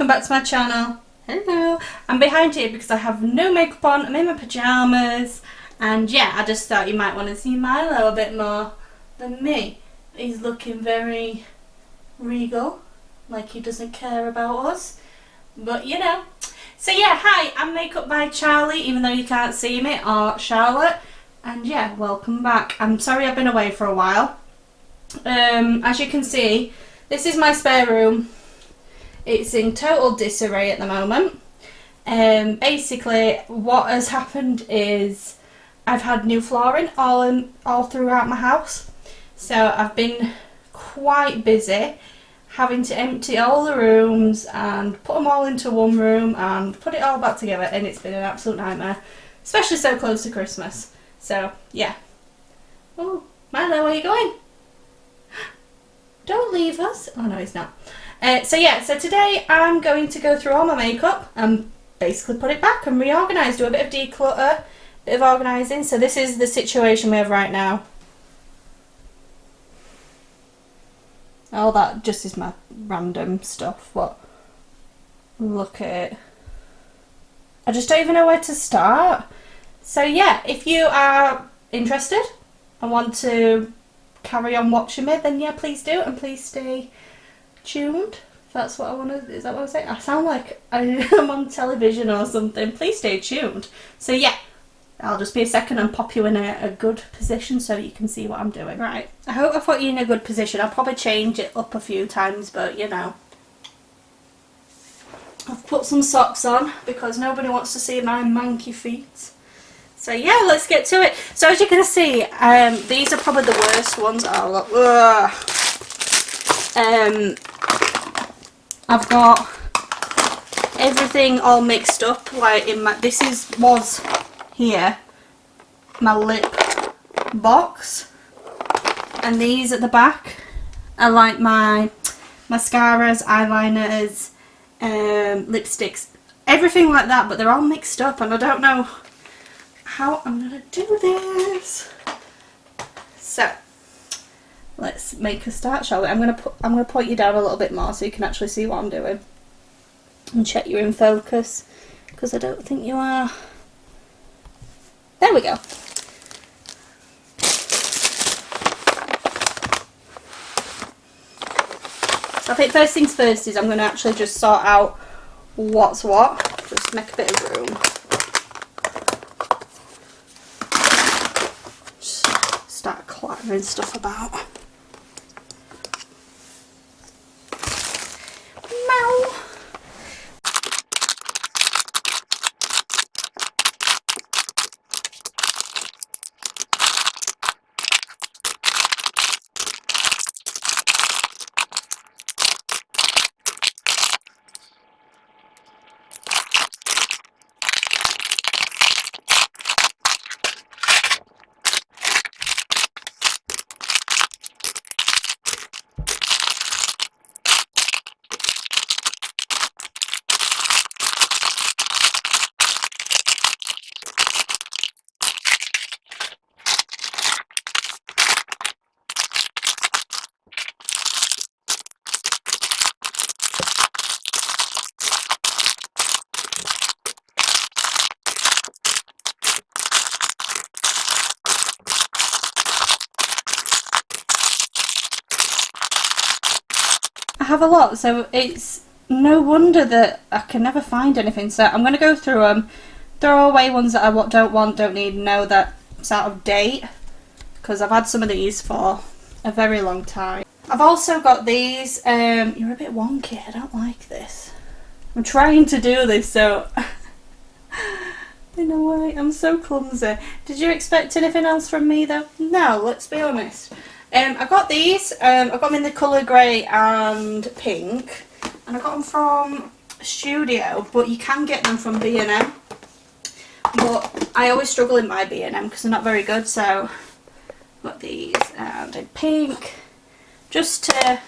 welcome back to my channel. Hello. I'm behind here because I have no makeup on, I'm in my pyjamas, and yeah, I just thought you might want to see Milo a bit more than me. He's looking very regal, like he doesn't care about us, but you know. So yeah, hi, I'm Makeup by Charlie, even though you can't see me, or Charlotte, and yeah, welcome back. I'm sorry I've been away for a while. As you can see, this is my spare room. It's in total disarray at the moment. Basically what has happened is I've had new flooring all throughout my house, so I've been quite busy having to empty all the rooms and put them all into one room and put it all back together, and it's been an absolute nightmare, especially so close to Christmas. So yeah. Oh, Milo, where are you going? Don't leave us. Oh no, he's not. So yeah, so today I'm going to go through all my makeup and basically put it back and reorganise, do a bit of declutter, bit of organising. So this is the situation we have right now. All that just is my random stuff. What? Look at it. I just don't even know where to start. So yeah, if you are interested and want to carry on watching me, then yeah, please do, and please stay tuned. That's what I want to. Is that what I'm saying? I sound like I'm on television or something. Please stay tuned. So yeah, I'll just be a second and pop you in a good position so you can see what I'm doing. Right, I hope I put you in a good position. I'll probably change it up a few times, but you know. I've put some socks on because nobody wants to see my manky feet. So yeah, let's get to it. So as you can see, these are probably the worst ones. Oh look, I've got everything all mixed up. Like in my, was here my lip box, and these at the back are like my mascaras, eyeliners, lipsticks, everything like that. But they're all mixed up, and I don't know how I'm gonna do this. So let's make a start, shall we? I'm gonna point you down a little bit more so you can actually see what I'm doing, and check you're in focus, because I don't think you are. There we go. So I think first things first is I'm gonna actually just sort out what's what, just make a bit of room. Start clattering stuff about. Meow. I have a lot, so it's no wonder that I can never find anything. So I'm going to go through them, throw away ones that I don't want, don't need, know that it's out of date, because I've had some of these for a very long time. I've also got these. You're a bit wonky, I don't like this. I'm trying to do this, so in a way I'm so clumsy. Did you expect anything else from me though? No, let's be honest. I got these. I got them in the colour grey and pink, and I got them from Studio, but you can get them from B&M. But I always struggle in my B&M because they're not very good, so I've got these and in pink, just to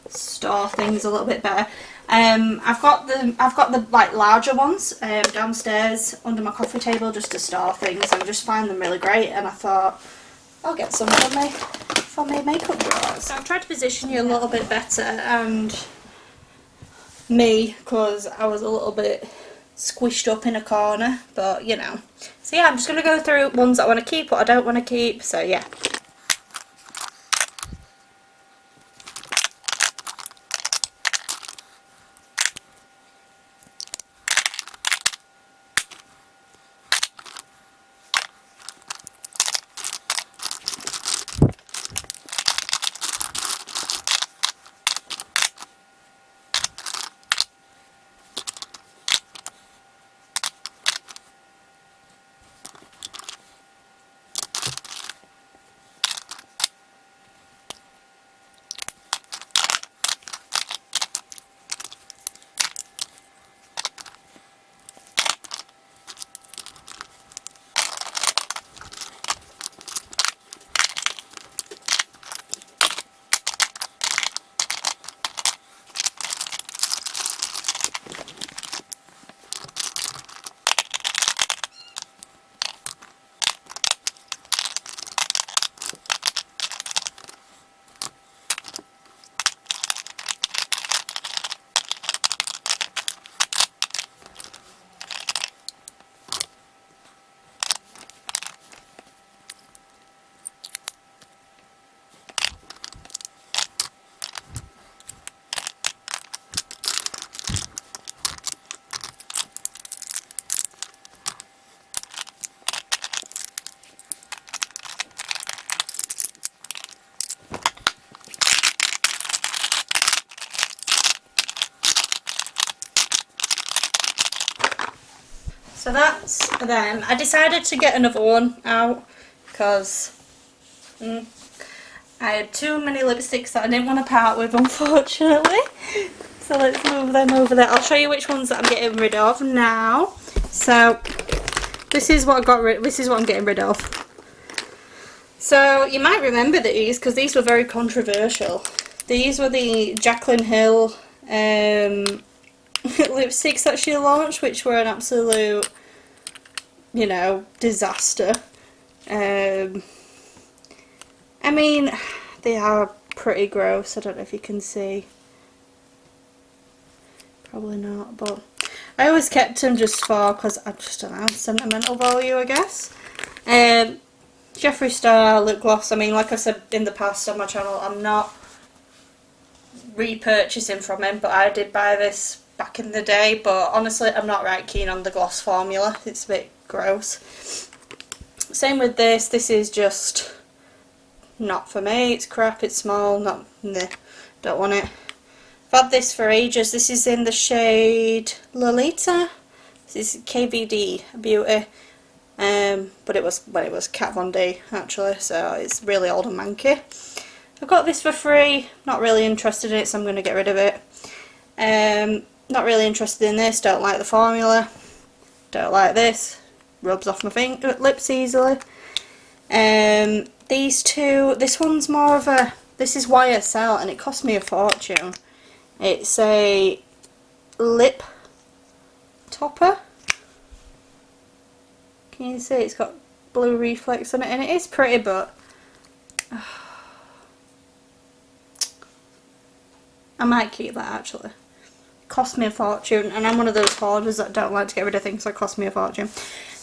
store things a little bit better. I've got the like larger ones downstairs under my coffee table just to store things. I just find them really great, and I thought I'll get some for my makeup drawers. So I've tried to position you a little bit better, and me because I was a little bit squished up in a corner, but you know. So yeah, I'm just going to go through ones that I want to keep, what I don't want to keep, so yeah. So that's them. I decided to get another one out because I had too many lipsticks that I didn't want to part with, unfortunately. So let's move them over there. I'll show you which ones that I'm getting rid of now. So this is what I got rid. This is what I'm getting rid of. So you might remember these because these were very controversial. These were the Jaclyn Hill lipsticks that she launched, which were an absolute, you know, disaster. I mean, they are pretty gross. I don't know if you can see. Probably not, but I always kept them just for, because I just don't know, sentimental value, I guess. Jeffree Star lip gloss. I mean, like I said in the past on my channel, I'm not repurchasing from him, but I did buy this back in the day, but honestly I'm not right keen on the gloss formula. It's a bit gross. Same with this. This is just not for me. It's crap, it's small, not, nah, don't want it. I've had this for ages. This is in the shade Lolita. This is KVD Beauty, but it was when it was Kat Von D actually, so it's really old and manky. I got this for free, not really interested in it, so I'm going to get rid of it. Not really interested in this, don't like the formula, don't like this, rubs off my lips easily. These two, this one's more of a, this is YSL and it cost me a fortune. It's a lip topper. Can you see it's got blue reflex on it, and it is pretty, but I might keep that actually. Cost me a fortune, and I'm one of those hoarders that don't like to get rid of things that cost me a fortune.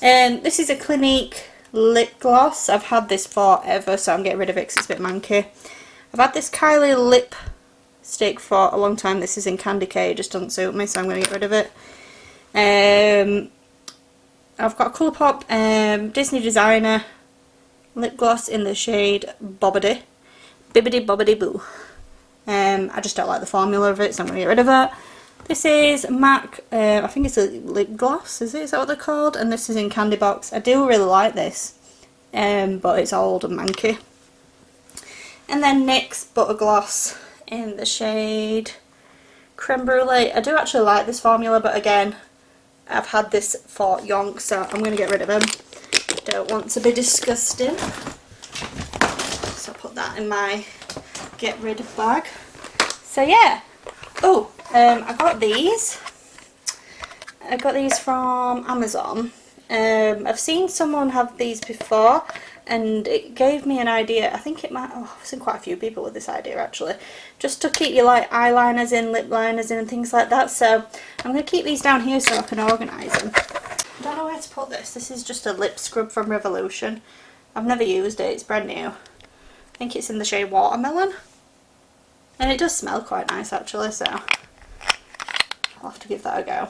This is a Clinique lip gloss. I've had this forever, so I'm getting rid of it because it's a bit manky. I've had this Kylie lipstick for a long time. This is in Candy Cane, it just doesn't suit me, so I'm going to get rid of it. I've got a Colourpop Disney Designer lip gloss in the shade Bibbidi Bobbidi Boo. I just don't like the formula of it, so I'm going to get rid of it. This is MAC, I think it's a lip gloss, is that what they're called? And this is in Candy Box. I do really like this, but it's old and manky. And then NYX Butter Gloss in the shade Creme Brulee. I do actually like this formula, but again, I've had this for yonks, so I'm going to get rid of them. Don't want to be disgusting. So I'll put that in my get rid of bag. So yeah. Oh, I got these. I got these from Amazon. I've seen someone have these before. and it gave me an idea. I think it might, oh, I've seen quite a few people with this idea actually, just to keep your like eyeliners in, lip liners in and things like that. So I'm going to keep these down here so I can organise them. I don't know where to put this. This is just a lip scrub from Revolution. I've never used it, it's brand new. I think it's in the shade Watermelon. And it does smell quite nice actually, so I'll have to give that a go.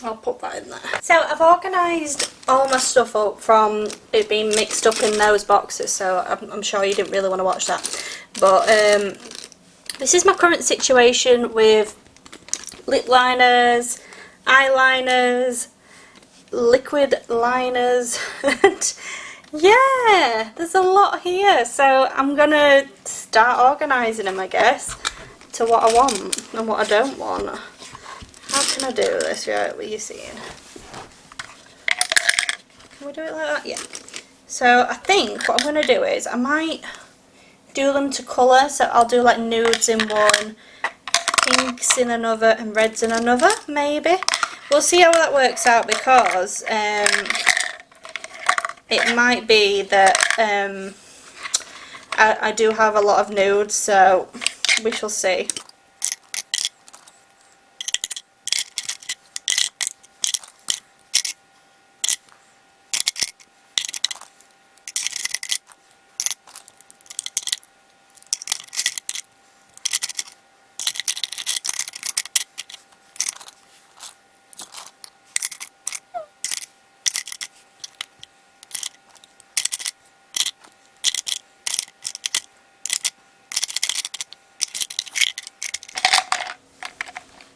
I'll put that in there. So I've organised all my stuff up from it being mixed up in those boxes, so I'm sure you didn't really want to watch that. But this is my current situation with lip liners, eyeliners, liquid liners, and yeah, there's a lot here. So I'm going to start organising them, I guess, to what I want and what I don't want. How can I do this? Right, what are you seeing? Can we do it like that? Yeah. So I think what I'm going to do is I might do them to colour. So I'll do like nudes in one, pinks in another and reds in another, maybe. We'll see how that works out, because it might be that I do have a lot of nudes, so we shall see.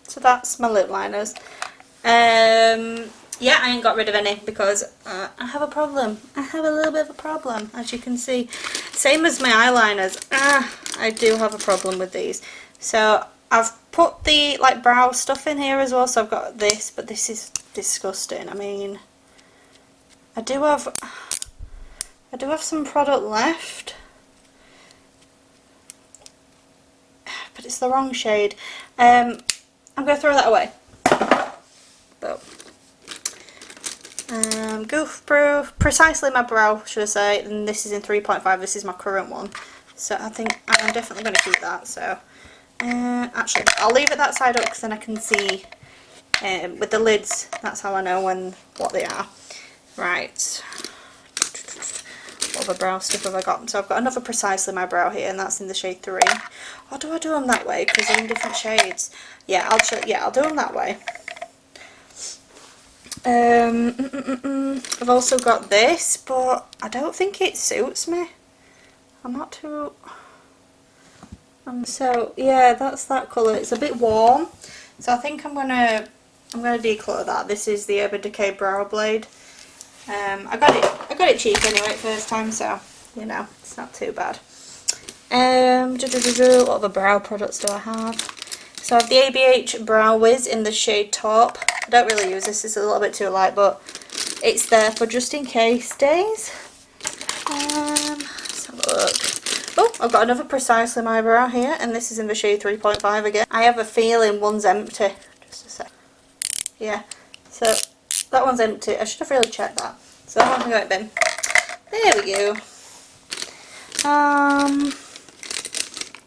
So that's my lip liners. Yeah, I ain't got rid of any because I have a problem. I have a little bit of a problem, as you can see. Same as my eyeliners. I do have a problem with these. So I've put the like brow stuff in here as well. So I've got this, but this is disgusting. I mean, I do have some product left, but it's the wrong shade. I'm going to throw that away. But Goof Proof, Precisely My Brow, should I say, and this is in 3.5, this is my current one. So I think I'm definitely going to keep that. So actually, I'll leave it that side up because then I can see with the lids, that's how I know what they are. Right. What other brow stuff have I got? So I've got another Precisely My Brow here, and that's in the shade 3. Or do I do them that way because they're in different shades? Yeah, I'll do them that way. I've also got this, but I don't think it suits me. I'm not too... so yeah, that's that colour. It's a bit warm, so I think I'm gonna declutter that. This is the Urban Decay Brow Blade. I got it cheap anyway first time, so you know it's not too bad. What other brow products do I have? So I have the ABH Brow Wiz in the shade Taupe. I don't really use this, it's a little bit too light, but it's there for just in case days. Let's have a look. Oh, I've got another Precisely My Brow here, and this is in the shade 3.5 again. I have a feeling one's empty. Just a sec. Yeah, so that one's empty. I should have really checked that. So that one can go in bin. There we go.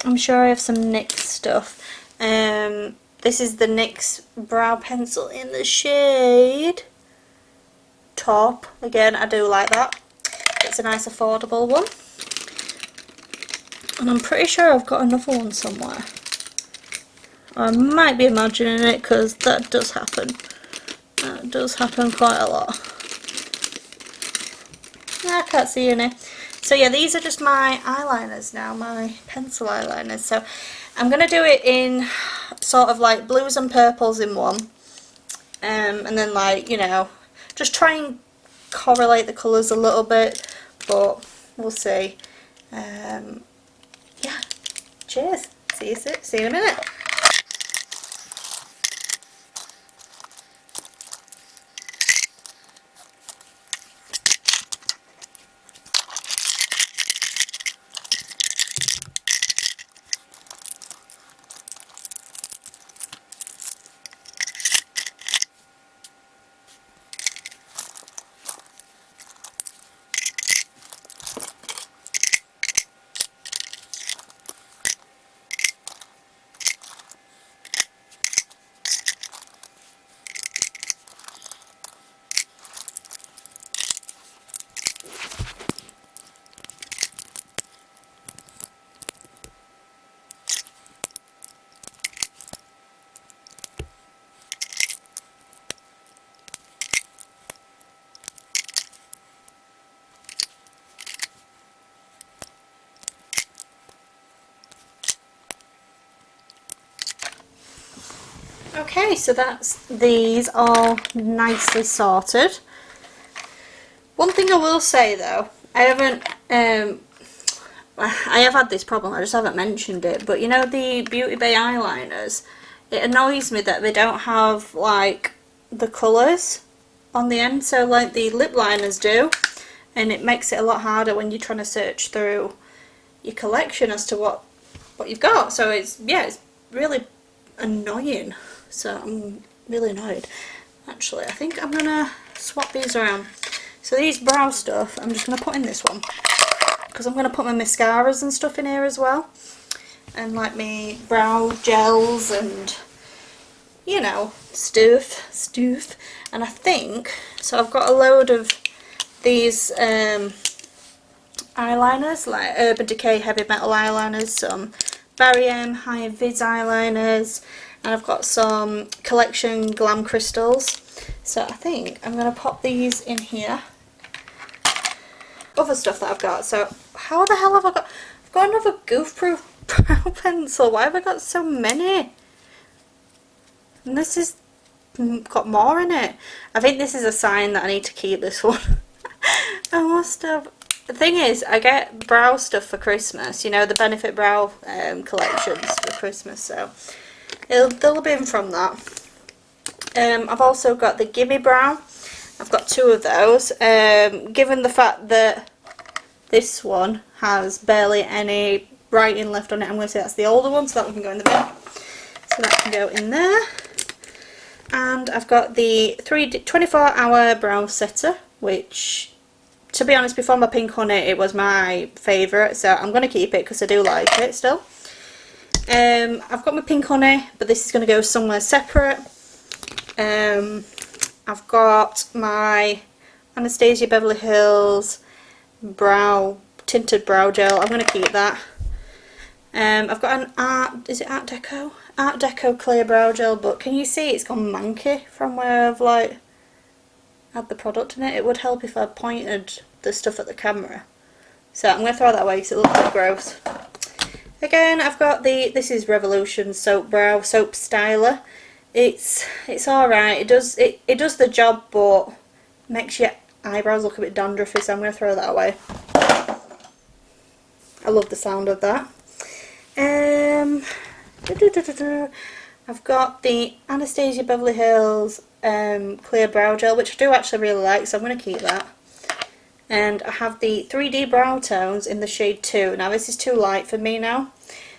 I'm sure I have some NYX stuff. This is the NYX brow pencil in the shade Taupe. Again, I do like that. It's a nice affordable one. And I'm pretty sure I've got another one somewhere. I might be imagining it because that does happen. That does happen quite a lot. I can't see any. So yeah, these are just my eyeliners now, my pencil eyeliners. So I'm going to do it in sort of like blues and purples in one. And then like, you know, just try and correlate the colours a little bit. But we'll see. Yeah, cheers. See you in a minute. Okay, so that's these all nicely sorted. One thing I will say though, I have had this problem, I just haven't mentioned it, but you know the Beauty Bay eyeliners, it annoys me that they don't have like the colours on the end, so like the lip liners do, and it makes it a lot harder when you're trying to search through your collection as to what you've got. So it's really annoying, so I'm really annoyed. Actually, I think I'm gonna swap these around. So these brow stuff I'm just gonna put in this one, because I'm gonna put my mascaras and stuff in here as well, and like my brow gels and, you know, stuff. And I think, so I've got a load of these eyeliners, like Urban Decay Heavy Metal eyeliners, some Barry M High Vis eyeliners, and I've got some Collection Glam Crystals. So I think I'm going to pop these in here. Other stuff that I've got, so how the hell have I got, I've got another Goof Proof brow pencil. Why have I got so many? And this is got more in it. I think this is a sign that I need to keep this one. I must have. The thing is, I get brow stuff for Christmas, you know, the Benefit Brow collections for Christmas, so they'll have been from that. I've also got the Gimme Brow. I've got 2 of those. Given the fact that this one has barely any writing left on it, I'm going to say that's the older one, so that one can go in the bin. So that can go in there. And I've got the 24-hour brow setter, which, to be honest, before my Pink Honey, it was my favourite, so I'm going to keep it because I do like it still. I've got my Pink Honey, but this is going to go somewhere separate. I've got my Anastasia Beverly Hills tinted brow gel. I'm going to keep that. I've got an Art Deco clear brow gel, but can you see it's gone manky from where I've like had the product in it? It would help if I pointed the stuff at the camera. So I'm going to throw that away because it looks a bit gross. Again, I've got this is Revolution Soap Brow Soap Styler. It's alright, it does the job, but makes your eyebrows look a bit dandruffy, so I'm going to throw that away. I love the sound of that. I've got the Anastasia Beverly Hills clear brow gel, which I do actually really like, so I'm going to keep that. And I have the 3D brow tones in the shade 2. Now this is too light for me now,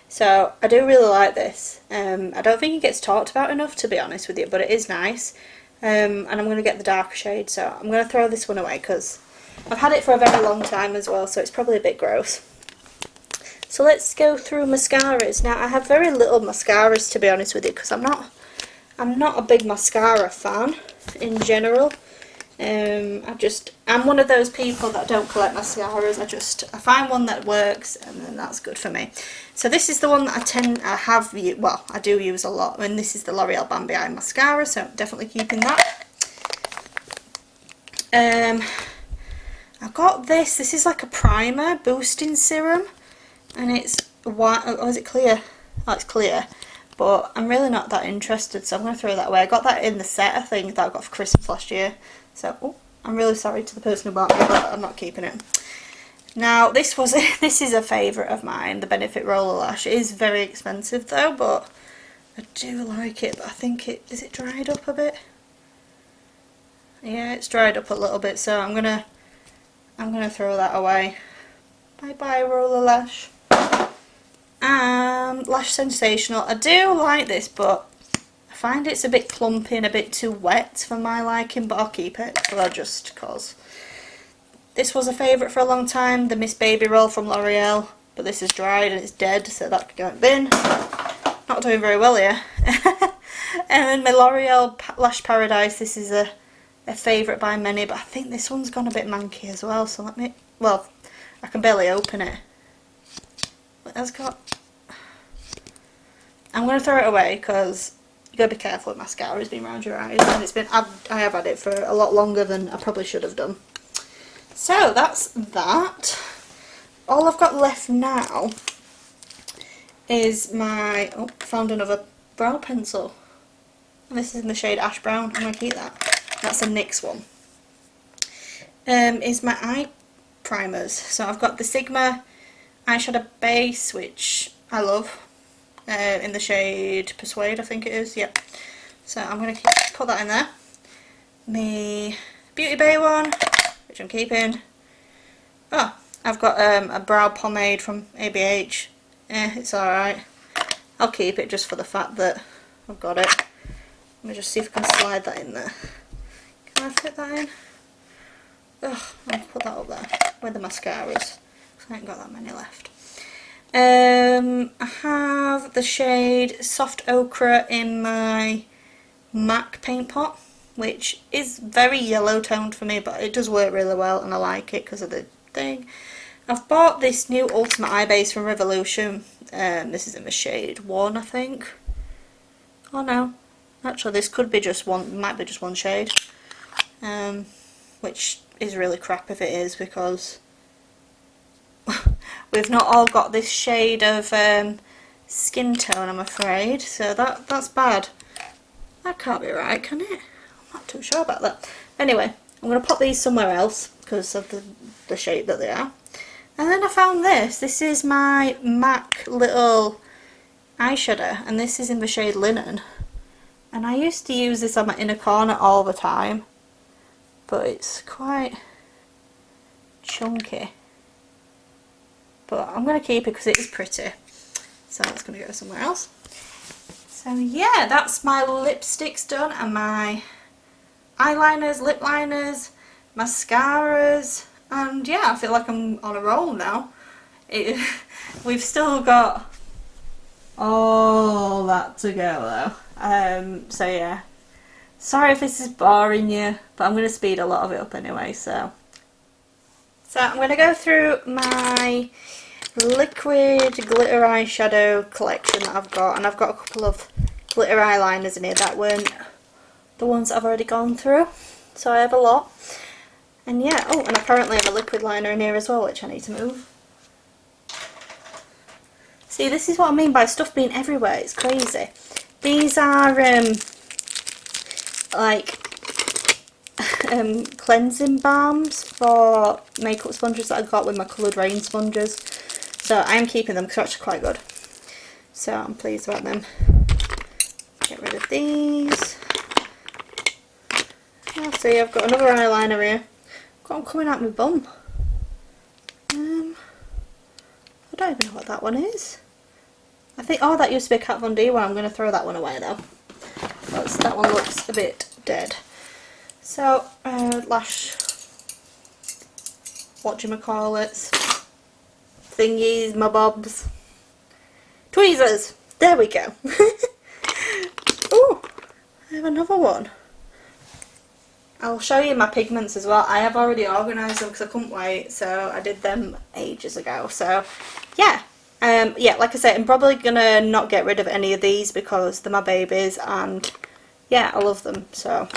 so I do really like this. I don't think it gets talked about enough, to be honest with you, but it is nice. And I'm going to get the darker shade, so I'm going to throw this one away because I've had it for a very long time as well, so it's probably a bit gross. So let's go through mascaras. Now I have very little mascaras, to be honest with you, because I'm not a big mascara fan in general. I'm one of those people that don't collect mascaras. I find one that works and then that's good for me. So this is the one that I do use a lot, and this is the L'Oreal Bambi Eye Mascara, so I'm definitely keeping that. I've got this is like a primer boosting serum, and it's white. Oh, is it clear? Oh, it's clear. But I'm really not that interested, so I'm going to throw that away. I got that in the set, I think, that I got for Christmas last year. So, I'm really sorry to the person who bought it, but I'm not keeping it. Now, this is a favourite of mine, the Benefit Roller Lash. It is very expensive though, but I do like it. But I think is it dried up a bit? Yeah, it's dried up a little bit, so I'm gonna throw that away. Bye bye, Roller Lash. Lash Sensational. I do like this, but I find it's a bit clumpy and a bit too wet for my liking, but I'll keep it, well, just cause. This was a favourite for a long time, the Miss Baby Roll from L'Oreal, but this is dried and it's dead, so that could go in the bin. Not doing very well here. And my L'Oreal Lash Paradise, this is a favourite by many, but I think this one's gone a bit manky as well, so I can barely open it. But it has got... I'm going to throw it away because you got to be careful with mascara. It's been around your eyes, and I have had it for a lot longer than I probably should have done. So that's that. All I've got left now is my... Oh, found another brow pencil. And this is in the shade Ash Brown. I'm going to keep that. That's a NYX one. Is my eye primers. So I've got the Sigma eyeshadow base, which I love, in the shade Persuade, I think it is. Yep. So I'm going to put that in there. My Beauty Bay one, which I'm keeping. Oh, I've got a brow pomade from ABH. It's alright. I'll keep it just for the fact that I've got it. Let me just see if I can slide that in there. Can I fit that in? Ugh, I'll put that up there with the mascaras, because I ain't got that many left. I have the shade Soft Ochre in my MAC paint pot, which is very yellow toned for me, but it does work really well and I like it because of the thing. I've bought this new Ultimate Eye Base from Revolution. This is in the shade 1, I think. Oh no, actually this could be just one, might be just one shade, which is really crap if it is, because we've not all got this shade of skin tone, I'm afraid, so that's bad. That can't be right, can it? I'm not too sure about that. Anyway, I'm going to put these somewhere else because of the shape that they are. And then I found this. This is my MAC little eyeshadow, and this is in the shade Linen. And I used to use this on my inner corner all the time, but it's quite chunky. But I'm going to keep it because it is pretty. So it's going to go somewhere else. So yeah, that's my lipsticks done, and my eyeliners, lip liners, mascaras, and yeah, I feel like I'm on a roll now. We've still got all that to go though. So yeah, sorry if this is boring you, but I'm going to speed a lot of it up anyway. So I'm going to go through my liquid glitter eyeshadow collection that I've got, and I've got a couple of glitter eyeliners in here that weren't the ones I've already gone through, so I have a lot. And yeah, oh, and apparently I have a liquid liner in here as well, which I need to move. See, this is what I mean by stuff being everywhere, it's crazy. These are like cleansing balms for makeup sponges that I got with my Coloured Rain sponges. So I am keeping them because they're actually quite good. So I'm pleased about them. Get rid of these. Oh, see, I've got another eyeliner here. Got one coming out my bum. I don't even know what that one is. I think, oh, that used to be a Kat Von D one. I'm going to throw that one away though. That one looks a bit dead. So, lash, whatchamacallits, thingies, my bobs, tweezers, there we go. Oh, I have another one. I'll show you my pigments as well. I have already organised them because I couldn't wait, so I did them ages ago. So, yeah. Yeah, like I said, I'm probably going to not get rid of any of these because they're my babies, and yeah, I love them, so.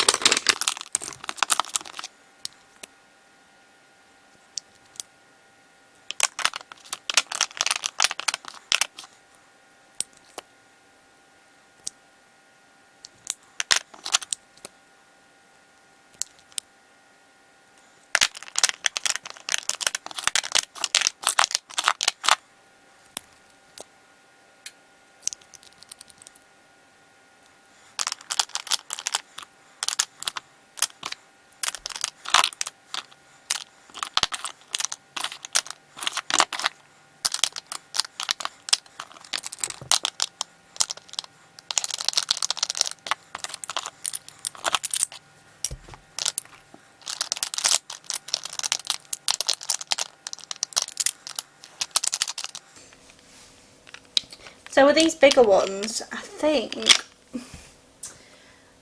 So with these bigger ones, I think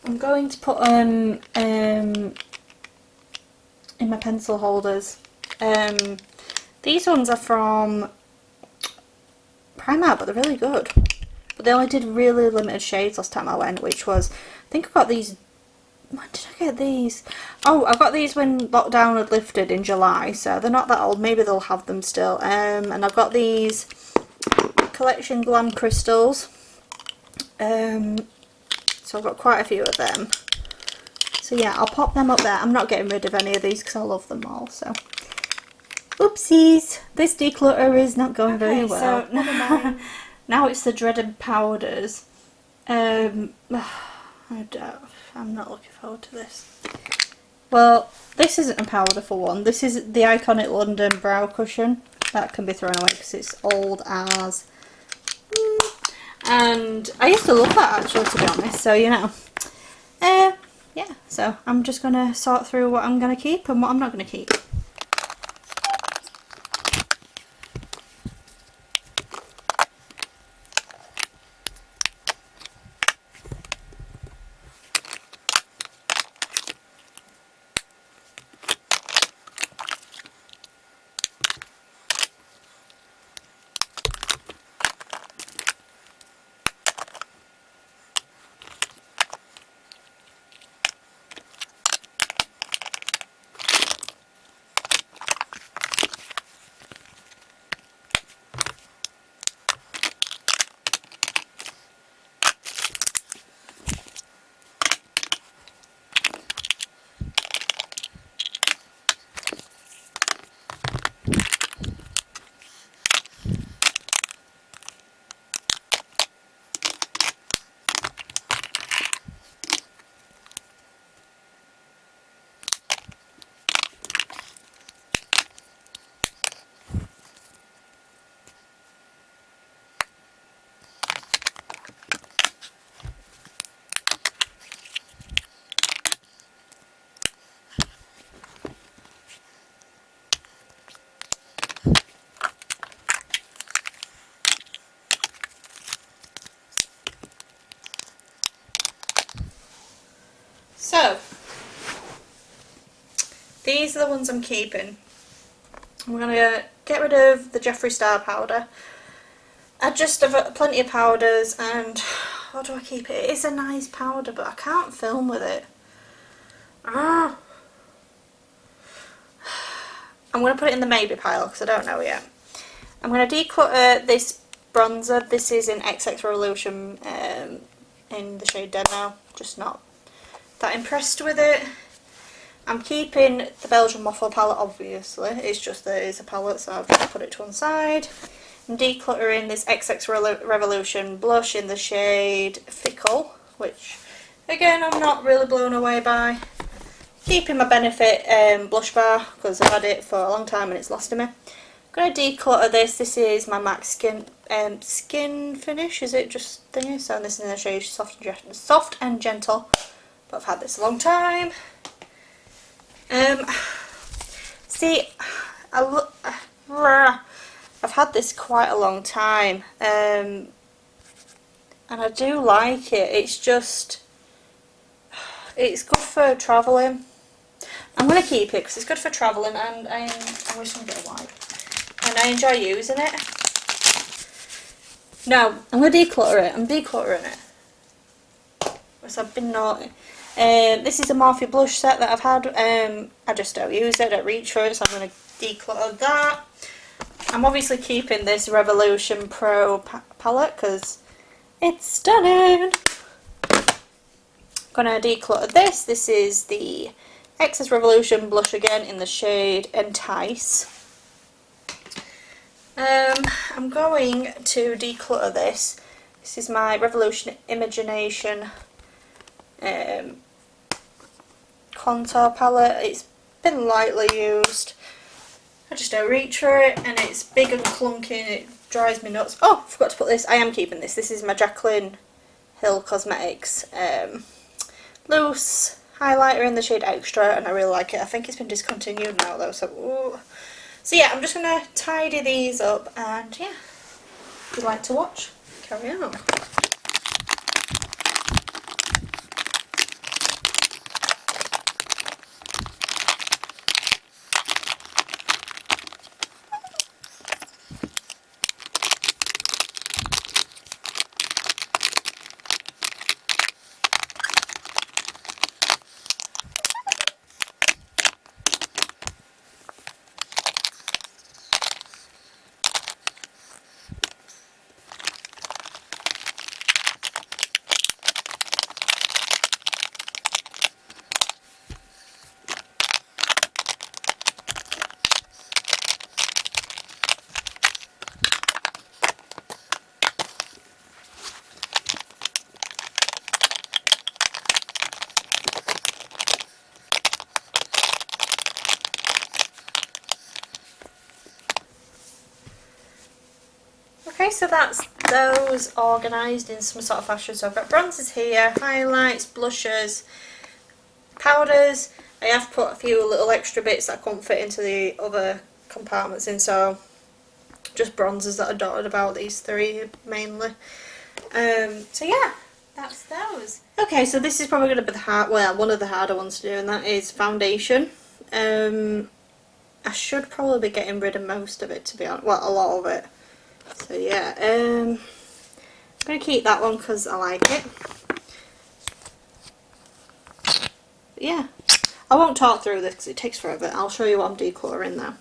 I'm going to put them in my pencil holders. These ones are from Primark, but they're really good. But they only did really limited shades last time I went, which was, I think I got these, when did I get these? Oh, I got these when lockdown had lifted in July, so they're not that old, maybe they'll have them still. And I've got these Collection Glam Crystals. So So I've got quite a few of them. So yeah, I'll pop them up there. I'm not getting rid of any of these because I love them all. So oopsies, this declutter is not going very well. So never mind. Now it's the dreaded powders. I'm not looking forward to this. Well, this isn't a powder for one. This is the Iconic London Brow Cushion. That can be thrown away because it's old as. And I used to love that actually, to be honest. So, you know. Yeah, so I'm just going to sort through what I'm going to keep and what I'm not going to keep. So, these are the ones I'm keeping. I'm going to get rid of the Jeffree Star powder. I just have plenty of powders, and what do I keep it? It's a nice powder, but I can't film with it. I'm going to put it in the maybe pile because I don't know yet. I'm going to declutter this bronzer. This is in XX Revolution in the shade Dead Now. Just not that impressed with it. I'm keeping the Belgian Waffle palette, obviously. It's just that it's a palette, so I've just put it to one side. I'm decluttering this XX Revolution blush in the shade Fickle, which, again, I'm not really blown away by. Keeping my Benefit blush bar, because I've had it for a long time and it's lost to me. I'm going to declutter this. This is my MAC Skin Finish, is it just thingy? So this is in the shade Soft and Gentle. But I've had this a long time. See, I've had this quite a long time, and I do like it. It's just, it's good for travelling. I'm going to keep it because it's good for travelling, and I'm just going to get a wipe. And I enjoy using it. Now, I'm going to declutter it. I'm decluttering it. Because I've been naughty. This is a Morphe blush set that I've had. I just don't use it, I don't reach for it, so I'm going to declutter that. I'm obviously keeping this Revolution Pro palette because it's stunning. I'm going to declutter this. This is the XX Revolution blush again in the shade Entice. I'm going to declutter this. This is my Revolution Imagination contour palette. It's been lightly used. I just don't reach for it, and it's big and clunky and it drives me nuts. Oh, I forgot to put this. I am keeping this. This is my Jaclyn Hill Cosmetics loose highlighter in the shade Extra, and I really like it. I think it's been discontinued now though, so ooh. So yeah, I'm just going to tidy these up, and yeah, if you'd like to watch, carry on. Okay, so that's those organised in some sort of fashion. So I've got bronzers here, highlights, blushes, powders. I have put a few little extra bits that I couldn't fit into the other compartments in, so just bronzers that are dotted about these three mainly. So yeah, that's those. Okay, so this is probably going to be one of the harder ones to do, and that is foundation. I should probably be getting rid of most of it, to be honest. Well, a lot of it. So yeah, I'm going to keep that one because I like it. But yeah, I won't talk through this because it takes forever. I'll show you what I'm decluttering now.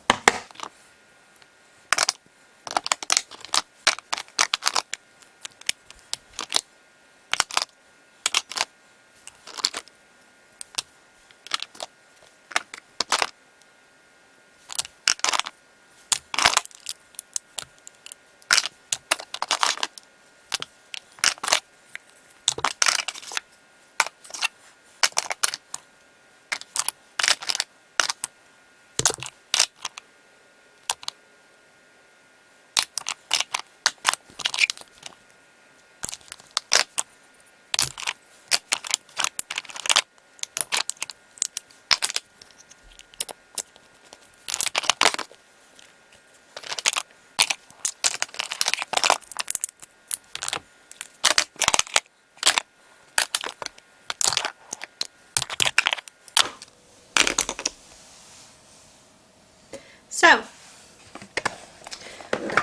So,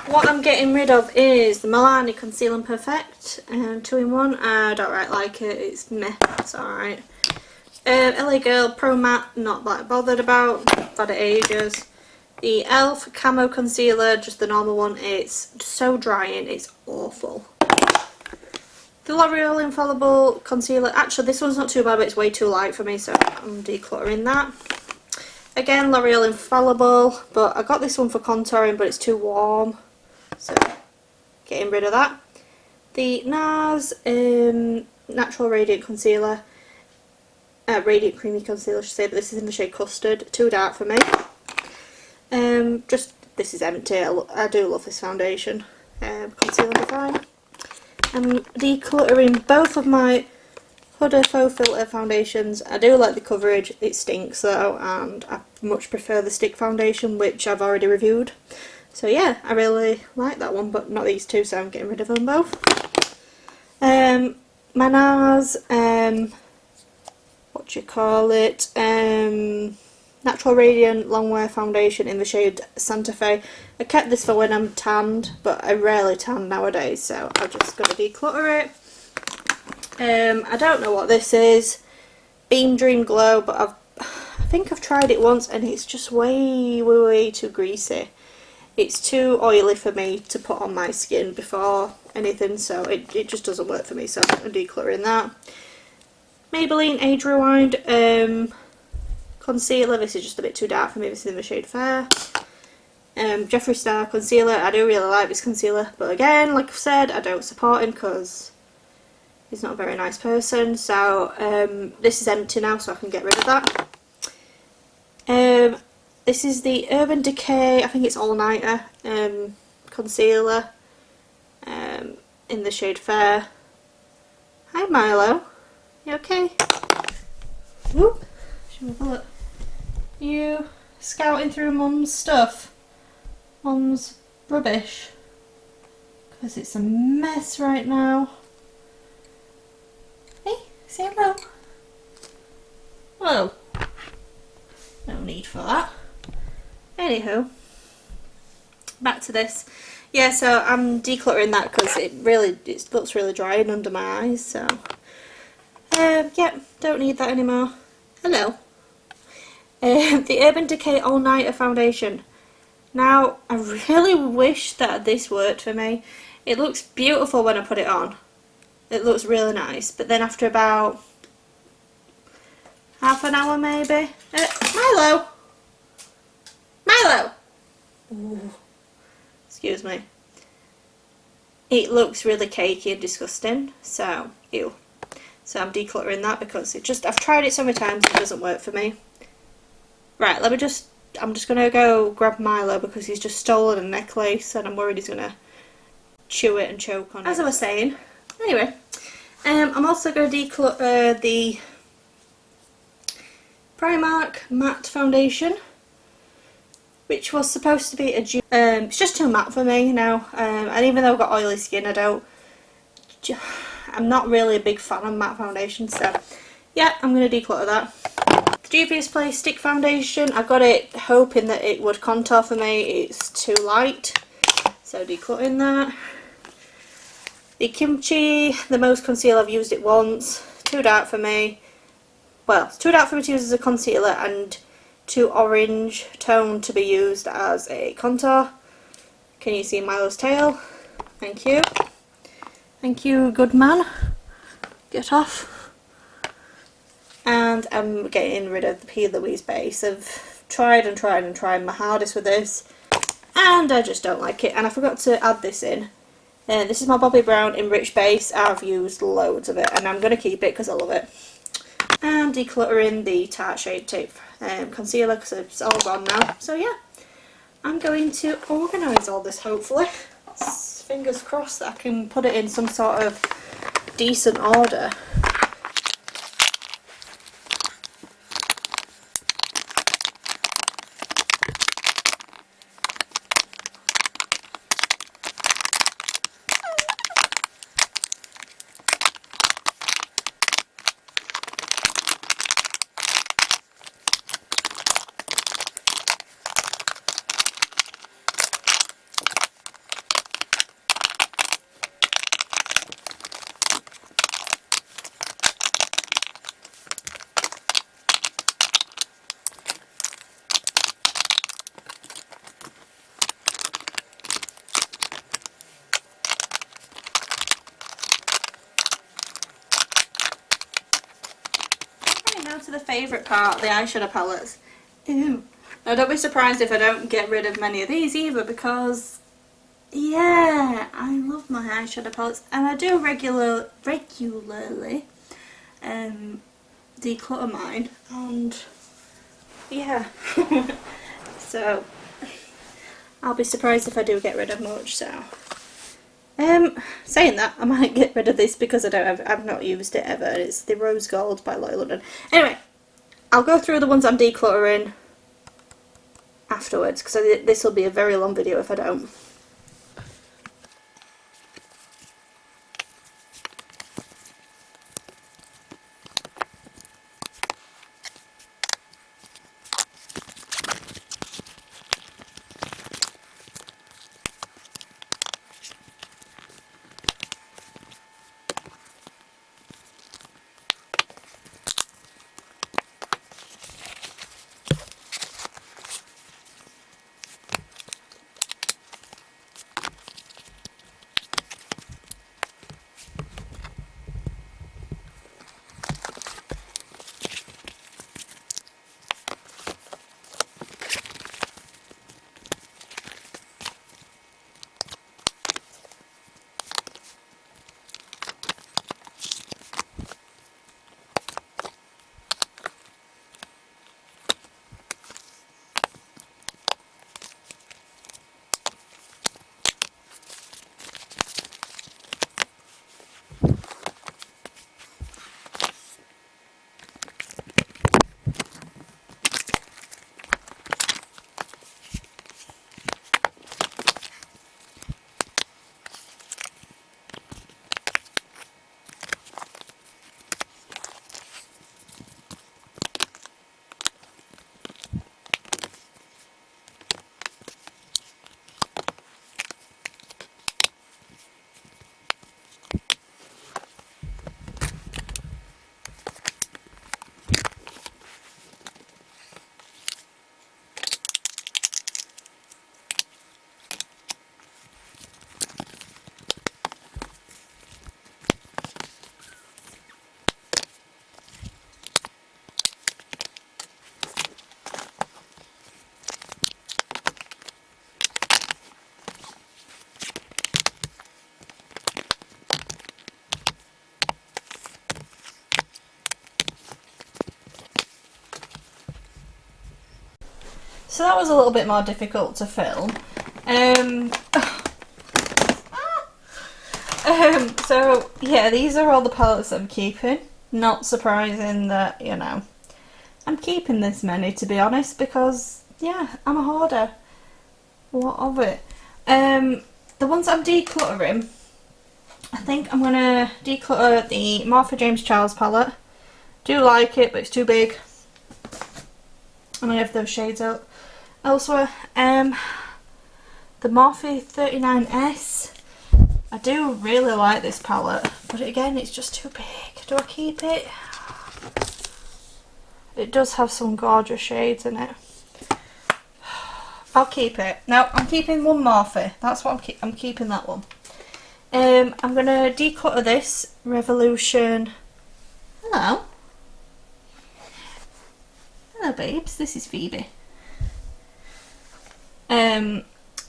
what I'm getting rid of is the Milani Conceal and Perfect 2-in-1. I don't really like it, it's meh, it's alright. LA Girl Pro Matte, not that bothered about, I've had it ages. The e.l.f. Camo Concealer, just the normal one, it's so drying, it's awful. The L'Oreal Infallible Concealer, actually this one's not too bad, but it's way too light for me, so I'm decluttering that. Again, L'Oreal Infallible, but I got this one for contouring, but it's too warm, so getting rid of that. The NARS Natural Radiant Concealer, Radiant Creamy Concealer, I should say, but this is in the shade Custard, too dark for me. This is empty, I do love this foundation, Concealer Define. I'm decluttering both of my Huda Faux Filter foundations. I do like the coverage, it stinks though, and I much prefer the stick foundation, which I've already reviewed. So yeah, I really like that one, but not these two, so I'm getting rid of them both. My NARS, Natural Radiant Longwear Foundation in the shade Santa Fe. I kept this for when I'm tanned, but I rarely tan nowadays, so I'm just going to declutter it. I don't know what this is. Beam Dream Glow, but I think I've tried it once and it's just way too greasy. It's too oily for me to put on my skin before anything, so it just doesn't work for me, so I'm decluttering that. Maybelline Age Rewind Concealer, this is just a bit too dark for me, this is in the shade Fair. Jeffree Star Concealer, I do really like this concealer, but again, like I've said, I don't support him because he's not a very nice person, so this is empty now, so I can get rid of that. This is the Urban Decay, I think it's All Nighter concealer in the shade Fair. Hi Milo, you okay? Whoop. Should we have a look? You scouting through Mum's stuff? Mum's rubbish? Because it's a mess right now. Hey, say hello. Hello. No need for that. Anywho, back to this. Yeah, so I'm decluttering that because it looks really drying under my eyes. So, yeah, don't need that anymore. Hello. The Urban Decay All Nighter Foundation. Now, I really wish that this worked for me. It looks beautiful when I put it on. It looks really nice, but then after about half an hour maybe. Milo! Milo! Ooh. Excuse me. It looks really cakey and disgusting, so ew. So I'm decluttering that because I've tried it so many times, it doesn't work for me. Right, I'm just gonna go grab Milo because he's just stolen a necklace and I'm worried he's gonna chew it and choke on it. As I was saying, anyway, I'm also going to declutter the Primark matte foundation, which was supposed to be a it's just too matte for me now, and even though I've got oily skin, I'm not really a big fan of matte foundation, so yeah, I'm going to declutter that. The Juvia's Place stick foundation, I got it hoping that it would contour for me. It's too light, so decluttering that. The Kimchi, the most concealer, I've used it once, too dark for me. Well, it's too dark for me to use as a concealer and too orange tone to be used as a contour. Can you see Milo's tail? Thank you. Thank you, good man. Get off. And I'm getting rid of the P. Louise base. I've tried and tried and tried my hardest with this, and I just don't like it. And I forgot to add this in. This is my Bobbi Brown Enriched base. I've used loads of it, and I'm going to keep it because I love it. And decluttering the Tarte Shade Tape concealer because it's all gone now. So yeah, I'm going to organise all this, hopefully. Fingers crossed that I can put it in some sort of decent order. To the favourite part, the eyeshadow palettes. Ew. Now don't be surprised if I don't get rid of many of these either, because yeah, I love my eyeshadow palettes, and I do regularly declutter mine, and yeah. So I'll be surprised if I do get rid of much. So saying that, I might get rid of this because I've not used it ever. It's the Rose Gold by Loyal London. Anyway, I'll go through the ones I'm decluttering afterwards, because this will be a very long video if I don't. So that was a little bit more difficult to film. So yeah, these are all the palettes I'm keeping. Not surprising that, you know, I'm keeping this many, to be honest, because yeah, I'm a hoarder. What of it? The ones I'm decluttering, I think I'm gonna declutter the Martha James Charles palette. Do like it, but it's too big. I'm gonna have those shades out elsewhere. The Morphe 39S. I do really like this palette, but again, it's just too big. Do I keep it? It does have some gorgeous shades in it. I'll keep it. No, I'm keeping one Morphe. That's what I'm keeping that one. I'm gonna declutter this Revolution. Hello. Hello, babes. This is Phoebe.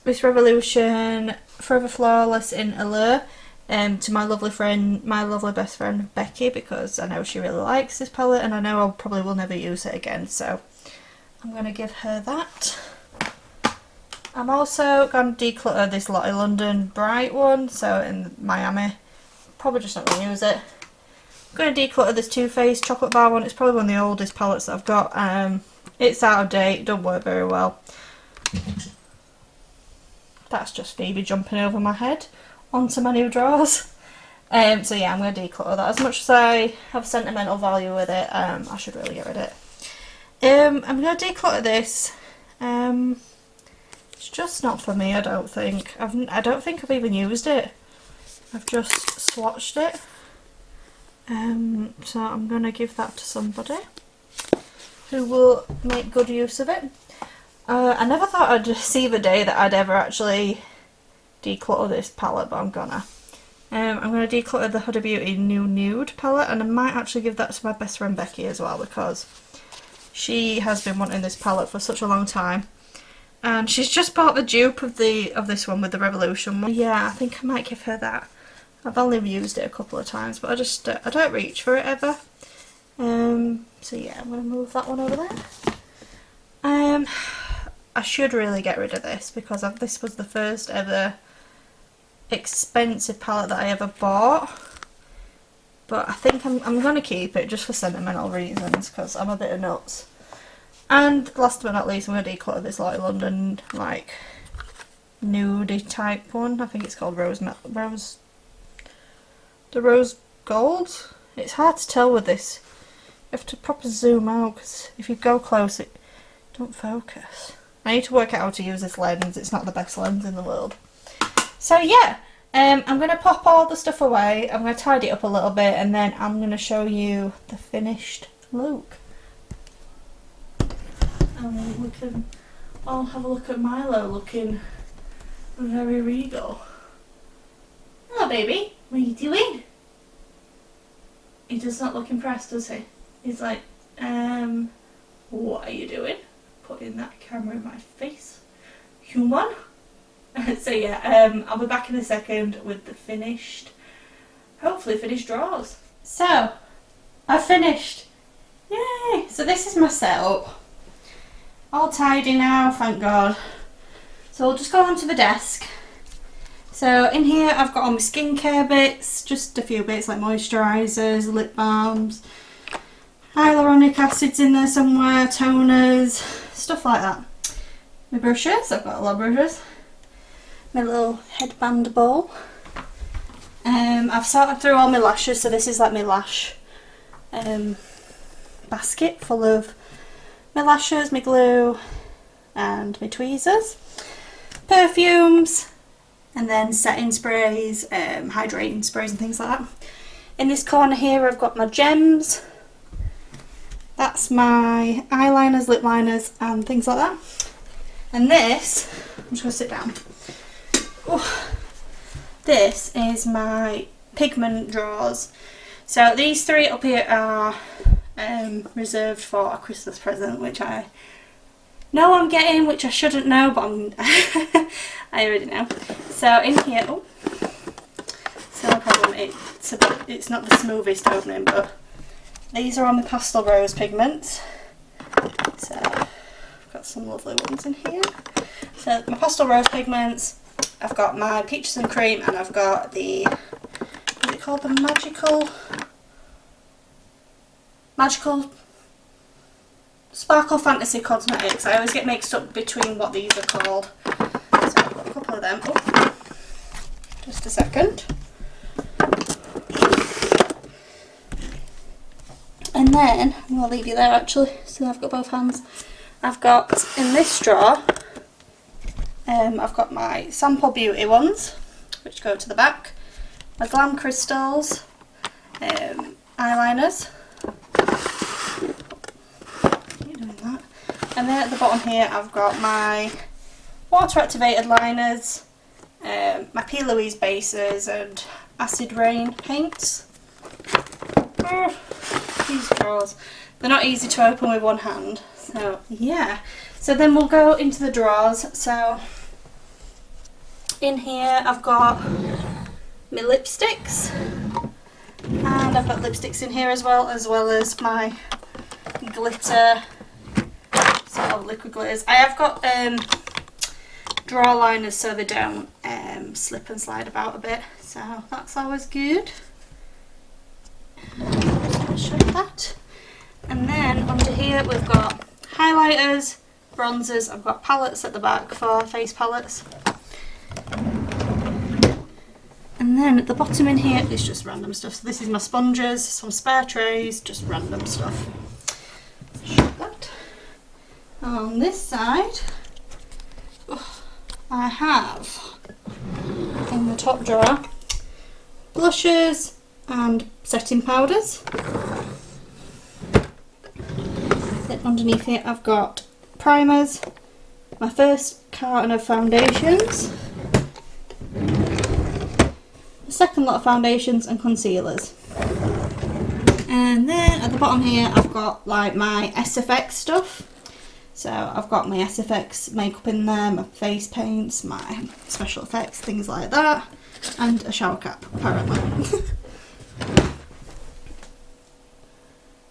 This Revolution Forever Flawless in Allure. To my lovely friend, my lovely best friend Becky, because I know she really likes this palette and I know I probably will never use it again, so I'm going to give her that. I'm also going to declutter this Lottie London Bright one, so in Miami. Probably just not going to use it. I'm going to declutter this Too Faced chocolate bar one. It's probably one of the oldest palettes that I've got. It's out of date, don't work very well. That's just Phoebe jumping over my head onto my new drawers. So yeah, I'm going to declutter that. As much as I have sentimental value with it, I should really get rid of it. I'm going to declutter this. It's just not for me, I don't think. I don't think I've even used it. I've just swatched it. So I'm going to give that to somebody who will make good use of it. I never thought I'd see the day that I'd ever actually declutter this palette, but I'm gonna. I'm going to declutter the Huda Beauty New Nude palette, and I might actually give that to my best friend Becky as well, because she has been wanting this palette for such a long time. And she's just bought the dupe of this one with the Revolution one. Yeah, I think I might give her that. I've only used it a couple of times, but I don't reach for it ever. So yeah, I'm going to move that one over there. I should really get rid of this, because this was the first ever expensive palette that I ever bought. But I think I'm going to keep it just for sentimental reasons, because I'm a bit of nuts. And last but not least, I'm going to declutter this Lottie London, like, nudie type one. I think it's called the Rose Gold. It's hard to tell with this. You have to proper zoom out, because if you go close, it don't focus. I need to work out how to use this lens. It's not the best lens in the world. So yeah, I'm going to pop all the stuff away. I'm going to tidy it up a little bit, and then I'm going to show you the finished look. And we can all have a look at Milo looking very regal. Hello, baby. What are you doing? He does not look impressed, does he? He's like, what are you doing? Putting that camera in my face. Human. So yeah, I'll be back in a second with the hopefully finished drawers. So, I've finished. Yay! So this is my setup. All tidy now, thank God. So I'll just go onto the desk. So in here I've got all my skincare bits, just a few bits like moisturisers, lip balms, hyaluronic acids in there somewhere, toners, stuff like that. My brushes, I've got a lot of brushes. My little headband bowl. I've sorted through all my lashes, so this is like my lash basket full of my lashes, my glue and my tweezers, perfumes, and then setting sprays, hydrating sprays and things like that. In this corner here I've got my gems. That's my eyeliners, lip liners and things like that. And this, I'm just going to sit down. Oh, this is my pigment drawers. So these three up here are reserved for a Christmas present, which I know I'm getting, which I shouldn't know, but I already know. So in here, oh, so no problem, it's not the smoothest opening, but these are all my pastel rose pigments. So I've got some lovely ones in here. So my pastel rose pigments, I've got my peaches and cream, and I've got the called? The Magical Sparkle Fantasy Cosmetics. I always get mixed up between what these are called. So I've got a couple of them. Oh, just a second. And then, I'll leave you there actually, so I've got both hands. I've got, in this drawer, I've got my Sample Beauty ones, which go to the back, my Glam Crystals, eyeliners, keep doing that. And then at the bottom here I've got my water activated liners, my P. Louise bases and Acid Rain paints. These drawers, they're not easy to open with one hand, so yeah. So then we'll go into the drawers. So in here I've got my lipsticks, and I've got lipsticks in here as well as my glitter, sort of liquid glitters. I have got drawer liners so they don't slip and slide about a bit, so that's always good. Show that. And then under here we've got highlighters, bronzers. I've got palettes at the back for face palettes. And then at the bottom in here is just random stuff. So this is my sponges, some spare trays, just random stuff. Show that. On this side, I have in the top drawer blushes and setting powders. Then underneath here I've got primers, my first carton of foundations, the second lot of foundations and concealers. And then at the bottom here I've got like my SFX stuff. So I've got my SFX makeup in there, my face paints, my special effects, things like that, and a shower cap apparently.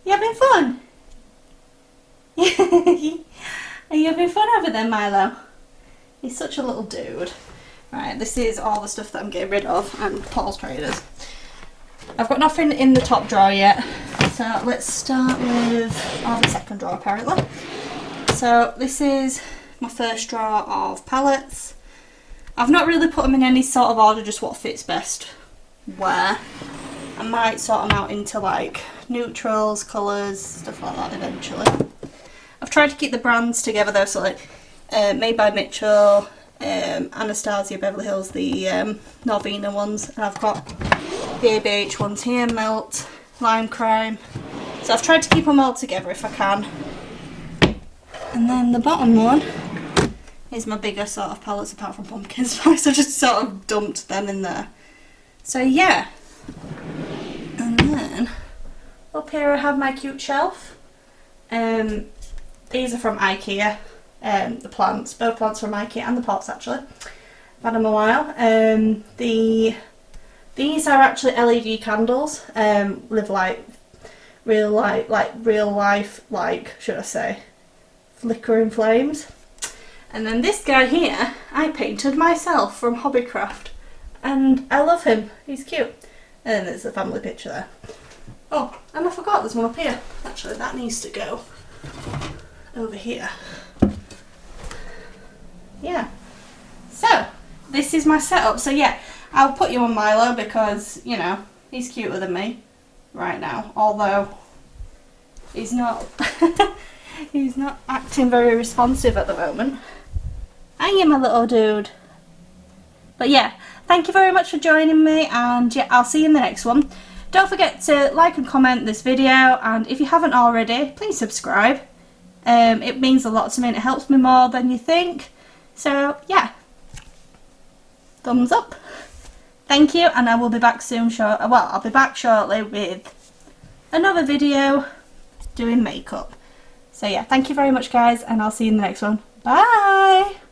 You having fun? Are you having fun over there, Milo? He's such a little dude. Right, this is all the stuff that I'm getting rid of, and Paul's traders. I've got nothing in the top drawer yet, so let's start with the second drawer apparently. So this is my first drawer of palettes. I've not really put them in any sort of order, just what fits best where. I might sort them out into like neutrals, colours, stuff like that eventually. I've tried to keep the brands together though, so like Made by Mitchell, Anastasia, Beverly Hills, the Norvina ones, and I've got the ABH ones here, Melt, Lime Crime. So I've tried to keep them all together if I can. And then the bottom one is my bigger sort of palettes apart from pumpkin spice. I just sort of dumped them in there. So yeah. And then up here I have my cute shelf. These are from IKEA. The plants, both plants from IKEA and the pots actually. I've had them a while. These are actually LED candles. Live like real life, like should I say, flickering flames. And then this guy here, I painted myself from Hobbycraft, and I love him. He's cute. And then there's the family picture there. Oh, and I forgot there's one up here. Actually, that needs to go over here. Yeah. So, this is my setup. So yeah, I'll put you on Milo because, you know, he's cuter than me right now. Although, he's not, he's not acting very responsive at the moment. I am a little dude. But yeah, thank you very much for joining me, and yeah, I'll see you in the next one. Don't forget to like and comment this video, and if you haven't already, please subscribe. It means a lot to me and it helps me more than you think. So yeah, thumbs up. Thank you, and I will be back soon. I'll be back shortly with another video doing makeup. So yeah, thank you very much guys, and I'll see you in the next one. Bye!